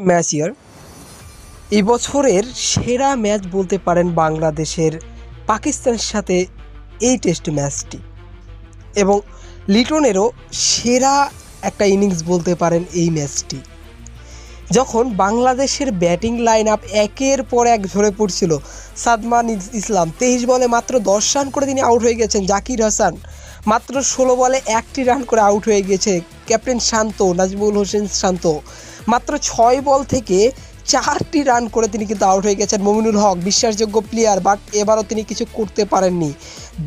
Match ইয়ার এই বছরের সেরা ম্যাচ বলতে পারেন বাংলাদেশের পাকিস্তানের সাথে এই টেস্ট ম্যাচটি, এবং লিটনেরও সেরা একটা ইনিংস বলতে পারেন এই ম্যাচটি। যখন বাংলাদেশের ব্যাটিং লাইন আপ একের পর এক ঝরে পড়ছিল, সাদমান ইসলাম 23 বলে মাত্র 10 রান করে তিনি আউট হয়ে গেছেন। জাকির হাসান মাত্র 16 বলে 1টি রান করে আউট হয়ে গেছে। ক্যাপ্টেন শান্ত, নাজমুল হোসেন শান্ত মাত্র 6 বল থেকে 4টি রান করে তিনি কিন্তু আউট হয়ে গেছেন। মমিনুল হক বিশ্বাসযোগ্য প্লেয়ার, বাট এবারও তিনি কিছু করতে পারেননি।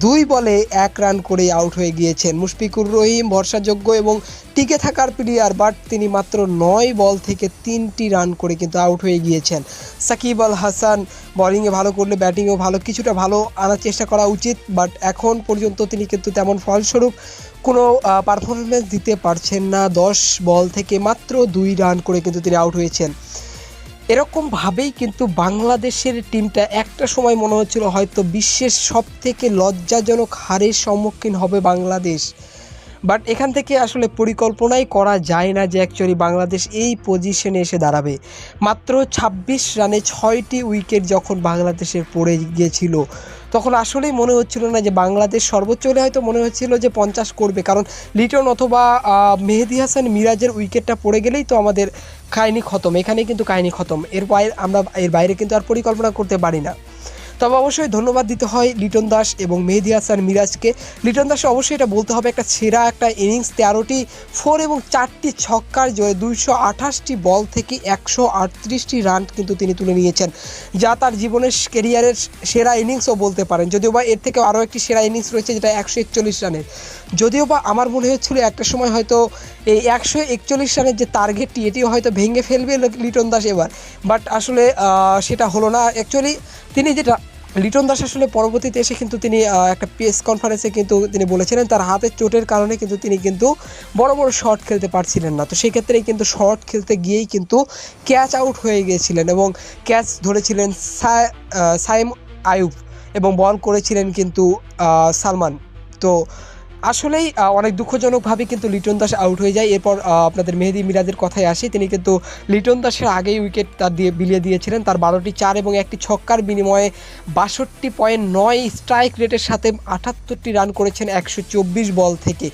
2 বলে 1 রান করে আউট হয়ে গিয়েছেন। মুশফিকুর রহিম ভরসাযোগ্য এবং টিকে থাকার প্লেয়ার, বাট তিনি মাত্র 9 বল থেকে 3টি রান করে কিন্তু আউট হয়ে গিয়েছেন। সাকিব আল হাসান বোলিংয়ে ভালো করলে ব্যাটিংয়েও ভালো, কিছুটা ভালো আনার চেষ্টা করা উচিত, বাট এখন পর্যন্ত তিনি কিন্তু তেমন ফলস্বরূপ কোনো পারফরমেন্স দিতে পারছেন না। 10 বল থেকে মাত্র 2 রান করে কিন্তু তিনি আউট হয়েছেন। এরকমভাবেই কিন্তু বাংলাদেশের টিমটা একটা সময় মনে হচ্ছিল হয়তো বিশ্বের সবথেকে লজ্জাজনক হারের সম্মুখীন হবে বাংলাদেশ, বাট এখান থেকে আসলে পরিকল্পনাই করা যায় না যে অ্যাকচুয়ালি বাংলাদেশ এই পজিশনে এসে দাঁড়াবে। মাত্র 26 রানে 6টি উইকেট যখন বাংলাদেশের পড়ে গিয়েছিল, তখন আসলেই মনে হচ্ছিল না যে বাংলাদেশ সর্বোচ্চ হলে হয়তো মনে হচ্ছিল যে 50 করবে, কারণ লিটন অথবা মেহেদী হাসান মিরাজের উইকেটটা পড়ে গেলেই তো আমাদের কাহিনি খতম। এখানেই কিন্তু কাহিনি খতম, এর বাইরে কিন্তু আর পরিকল্পনা করতে পারি না। তবে অবশ্যই ধন্যবাদ দিতে হয় লিটন দাস এবং মেহেদী হাসান মিরাজকে। লিটন দাস অবশ্যই এটা বলতে হবে, একটা সেরা একটা ইনিংস, 13টি 4 এবং 4টি ছক্কার জয়ে 228টি বল থেকে 138টি রান কিন্তু তিনি তুলে নিয়েছেন, যা তার জীবনের ক্যারিয়ারের সেরা ইনিংসও বলতে পারেন। যদিও বা এর থেকে আরও একটি সেরা ইনিংস রয়েছে যেটা 141 রানের। যদিও বা আমার মনে হচ্ছিল একটা সময় হয়তো এই 141 রানের যে টার্গেটটি এটিও হয়তো ভেঙে ফেলবে লিটন দাস এবার, বাট আসলে সেটা হলো না। অ্যাকচুয়ালি তিনি যেটা লিটন দাস আসলে পরবর্তীতে এসে কিন্তু তিনি একটা প্রেস কনফারেন্সে কিন্তু তিনি বলেছিলেন তার হাতের চোটের কারণে কিন্তু তিনি কিন্তু বড় বড় শট খেলতে পারছিলেন না। তো সেক্ষেত্রেই কিন্তু শট খেলতে গিয়েই কিন্তু ক্যাচ আউট হয়ে গিয়েছিলেন, এবং ক্যাচ ধরেছিলেন সাইম আয়ুব এবং বল করেছিলেন কিন্তু সালমান। তো আসলেই অনেক দুঃখজনকভাবে কিন্তু লিটন দাস আউট হয়ে যায়। এরপর আপনাদের মেহেদী মিরাজের কথায় আসি, তিনি কিন্তু লিটন দাসের আগেই উইকেট তার বিলিয়ে দিয়েছিলেন। তার 12টি 4 এবং একটি ছক্কার বিনিময়ে 62.9 স্ট্রাইক রেটের সাথে 78টি রান করেছেন 124 বল থেকে।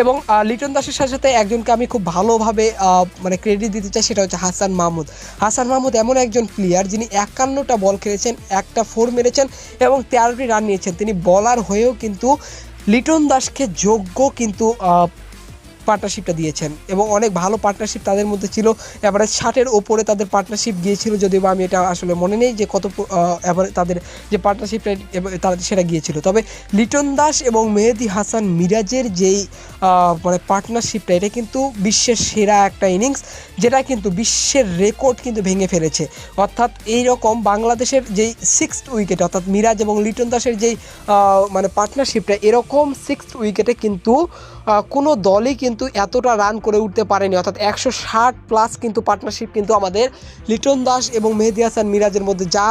এবং লিটন দাসের সাথে সাথে একজনকে আমি খুব ভালোভাবে মানে ক্রেডিট দিতে চাই, সেটা হচ্ছে হাসান মাহমুদ। হাসান মাহমুদ এমন একজন প্লেয়ার যিনি 51টা বল খেলেছেন, একটা 4 মেরেছেন এবং 13টি রান নিয়েছেন। তিনি বলার হয়েও কিন্তু লিটন দাসকে যোগ্য কিন্তু পার্টনারশিপটা দিয়েছেন, এবং অনেক ভালো পার্টনারশিপ তাদের মধ্যে ছিল। এভারেজ 60-এর ওপরে তাদের পার্টনারশিপ গিয়েছিল, যদিও বা আমি এটা আসলে মনে নেই যে কত তাদের যে পার্টনারশিপটা সেটা গিয়েছিল। তবে লিটন দাস এবং মেহেদী হাসান মিরাজের যেই মানে পার্টনারশিপটা, এটা কিন্তু বিশ্বের সেরা একটা ইনিংস, যেটা কিন্তু বিশ্বের রেকর্ড কিন্তু ভেঙে ফেলেছে। অর্থাৎ এই রকম বাংলাদেশের যেই 6th উইকেট, অর্থাৎ মিরাজ এবং লিটন দাসের যেই মানে পার্টনারশিপটা, এরকম 6th উইকেটে কিন্তু কোনো দলই কিন্তু এতটা রান করে উঠতে পারেনি। অর্থাৎ 160+ কিন্তু পার্টনারশিপ কিন্তু আমাদের লিটন দাস এবং মেহেদী হাসান মিরাজের মধ্যে, যা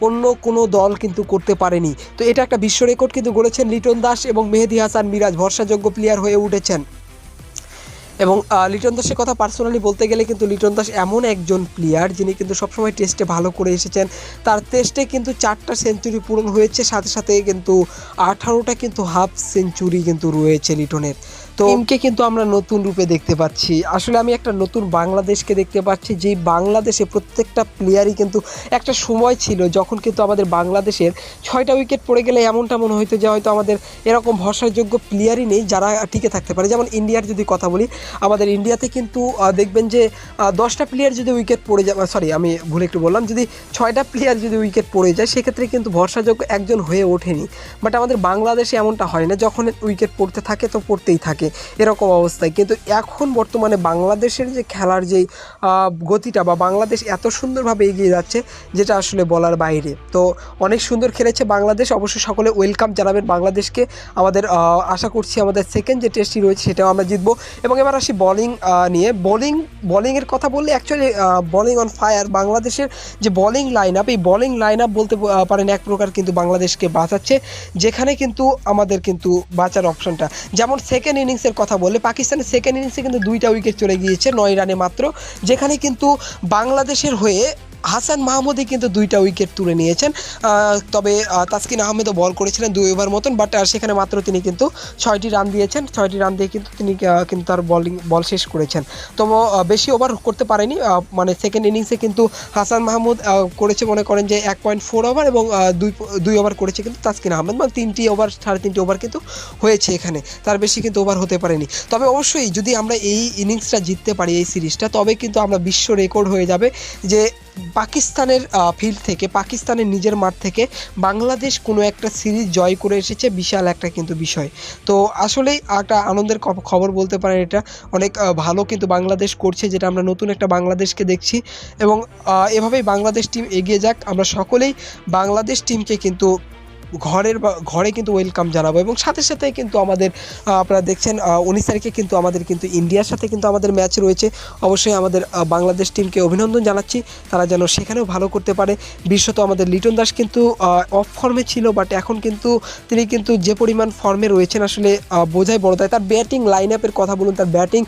অন্য কোনো দল কিন্তু করতে পারেনি। তো এটা একটা বিশ্ব রেকর্ড কিন্তু গড়েছেন লিটন দাস এবং মেহেদী হাসান মিরাজ, ভরসাযোগ্য প্লেয়ার হয়ে উঠেছেন। এবং লিটন দাসের কথা পার্সোনালি বলতে গেলে কিন্তু লিটন দাস এমন একজন প্লেয়ার যিনি কিন্তু সবসময় টেস্টে ভালো করে এসেছেন। তার টেস্টে কিন্তু 4টা সেঞ্চুরি পূরণ হয়েছে, সাথে সাথে কিন্তু 18টা কিন্তু হাফ সেঞ্চুরি কিন্তু রয়েছে লিটনের। তো টিমকে কিন্তু আমরা নতুন রূপে দেখতে পাচ্ছি। আসলে আমি একটা নতুন বাংলাদেশকে দেখতে পাচ্ছি, যেই বাংলাদেশে প্রত্যেকটা প্লেয়ারই কিন্তু একটা সময় ছিল যখন কিন্তু আমাদের বাংলাদেশের 6টা উইকেট পড়ে গেলে এমনটা মনে হইতো যে হয়তো আমাদের এরকম ভরসাযোগ্য প্লেয়ারই নেই যারা টিকে থাকতে পারে। যেমন ইন্ডিয়ার যদি কথা বলি, আমাদের ইন্ডিয়াতে কিন্তু দেখবেন যে 10টা প্লেয়ার যদি উইকেট পড়ে যায়, আমি ভুলে একটু বললাম, যদি 6টা প্লেয়ার যদি উইকেট পড়ে যায় সেক্ষেত্রে কিন্তু ভরসাযোগ্য একজন হয়ে ওঠেনি। বাট আমাদের বাংলাদেশে এমনটা হয় না, যখন উইকেট পড়তে থাকে তো পড়তেই থাকে, এরকম অবস্থায়। কিন্তু এখন বর্তমানে বাংলাদেশের যে খেলার যেই গতিটা, বা বাংলাদেশ এত সুন্দরভাবে এগিয়ে যাচ্ছে যেটা আসলে বলার বাইরে। তো অনেক সুন্দর খেলেছে বাংলাদেশ, অবশ্যই সকলে ওয়েলকাম জানাবেন বাংলাদেশকে। আমাদের আশা করছি আমাদের সেকেন্ড যে টেস্টটি রয়েছে সেটাও আমরা জিতবো। এবং এবার আসি বোলিং নিয়ে। বোলিংয়ের কথা বললে অ্যাকচুয়ালি বোলিং অন ফায়ার। বাংলাদেশের যে বোলিং লাইন আপ, এই বোলিং লাইন আপ বলতে পারেন এক প্রকার কিন্তু বাংলাদেশকে বাঁচাচ্ছে, যেখানে কিন্তু আমাদের কিন্তু বাঁচার অপশনটা, যেমন সেকেন্ড ইনিংস ইনিংসের কথা বললে পাকিস্তানের সেকেন্ড ইনিংসে কিন্তু 2টা উইকেট চলে গিয়েছে 9 রানে মাত্র, যেখানে কিন্তু বাংলাদেশের হয়ে হাসান মাহমুদই কিন্তু 2টা উইকেট তুলে নিয়েছেন। তবে তাসকিন আহমেদও বল করেছিলেন 2 ওভার মতন, বাট সেখানে মাত্র তিনি কিন্তু 6টি রান দিয়েছেন। 6টি রান দিয়ে কিন্তু তিনি কিন্তু তার বল শেষ করেছেন। তো বেশি ওভার করতে পারেনি, মানে সেকেন্ড ইনিংসে কিন্তু হাসান মাহমুদ করেছে মনে করেন যে 1.4 ওভার এবং 2 ওভার করেছে কিন্তু তাসকিন আহমেদ, মানে 3টি ওভার 3.5টি ওভার কিন্তু হয়েছে এখানে, তার বেশি কিন্তু ওভার হতে পারেনি। তবে অবশ্যই যদি আমরা এই ইনিংসটা জিততে পারি এই সিরিজটা, তবে কিন্তু আমরা বিশ্ব রেকর্ড হয়ে যাবে যে পাকিস্তানের ফিল্ড থেকে, পাকিস্তানের নিজের মাঠ থেকে বাংলাদেশ কোনো একটা সিরিজ জয় করে এসেছে, বিশাল একটা কিন্তু বিষয়। তো আসলেই একটা আনন্দের খবর বলতে পারেন, এটা অনেক ভালো কিন্তু বাংলাদেশ করছে, যেটা আমরা নতুন একটা বাংলাদেশকে দেখছি। এবং এভাবেই বাংলাদেশ টিম এগিয়ে যাক, আমরা সকলেই বাংলাদেশ টিমকে কিন্তু ঘরে কিন্তু ওয়েলকাম জানাবো। এবং সাথে সাথে কিন্তু আমাদের আপনারা দেখছেন 19 তারিখে কিন্তু আমাদের কিন্তু ইন্ডিয়ার সাথে কিন্তু আমাদের ম্যাচ রয়েছে। অবশ্যই আমাদের বাংলাদেশ টিমকে অভিনন্দন জানাচ্ছি, তারা যেন সেখানেও ভালো করতে পারে। বিশেষত আমাদের লিটন দাস কিন্তু অফ ফর্মে ছিল, বাট এখন কিন্তু তিনি কিন্তু যে পরিমাণ ফর্মে রয়েছেন আসলে বোঝাই বড় তাই। তার ব্যাটিং লাইন আপের কথা বলুন, তার ব্যাটিং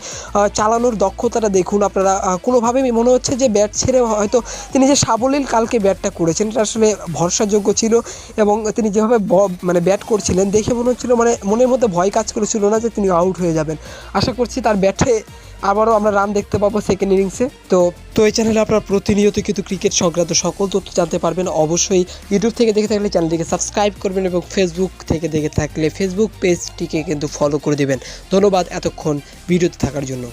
চালানোর দক্ষতাটা দেখুন আপনারা, কোনোভাবেই মনে হচ্ছে যে ব্যাট ছেড়ে হয়তো তিনি যে সাবলীল কালকে ব্যাটটা করেছেন এটা আসলে ভরসাযোগ্য ছিল। এবং তিনি যেভাবে মানে ব্যাট করছিলেন দেখে মনে হচ্ছিল, মানে মনের মধ্যে ভয় কাজ করেছিল না যে তিনি আউট হয়ে যাবেন। আশা করছি তার ব্যাটে আবারও আমরা রান দেখতে পাবো সেকেন্ড ইনিংসে। তো এই চ্যানেলে আপনারা প্রতিনিয়ত কিন্তু ক্রিকেট সংক্রান্ত সকল তথ্য জানতে পারবেন। অবশ্যই ইউটিউব থেকে দেখে থাকলে চ্যানেলটিকে সাবস্ক্রাইব করবেন এবং ফেসবুক থেকে দেখে থাকলে ফেসবুক পেজটিকে কিন্তু ফলো করে দেবেন। ধন্যবাদ এতক্ষণ ভিডিওতে থাকার জন্য।